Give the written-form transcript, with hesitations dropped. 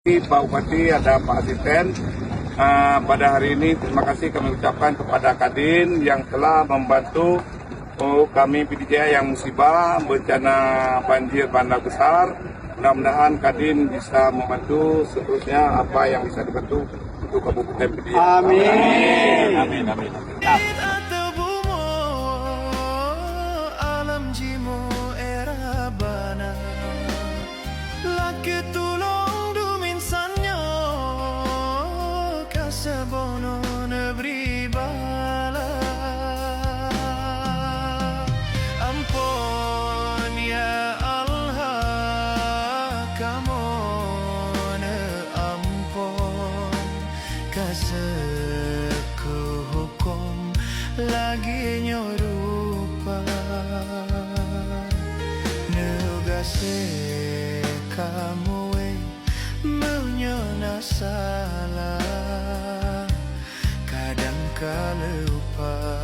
Pak Bupati, ada Pak Asisten. Pada hari ini terima kasih kami ucapkan kepada Kadin yang telah membantu kami PDJ yang musibah bencana banjir bandang besar. Mudah-mudahan Kadin bisa membantu seterusnya apa yang bisa dibantu untuk Kabupaten PDJ. Amin. Amin. Amin. Sebono negeri bala, ampun ya Allah, kamu ampun kaseku hukum lagi nyorupa nugase kamu menyona salah kadang kala lupa.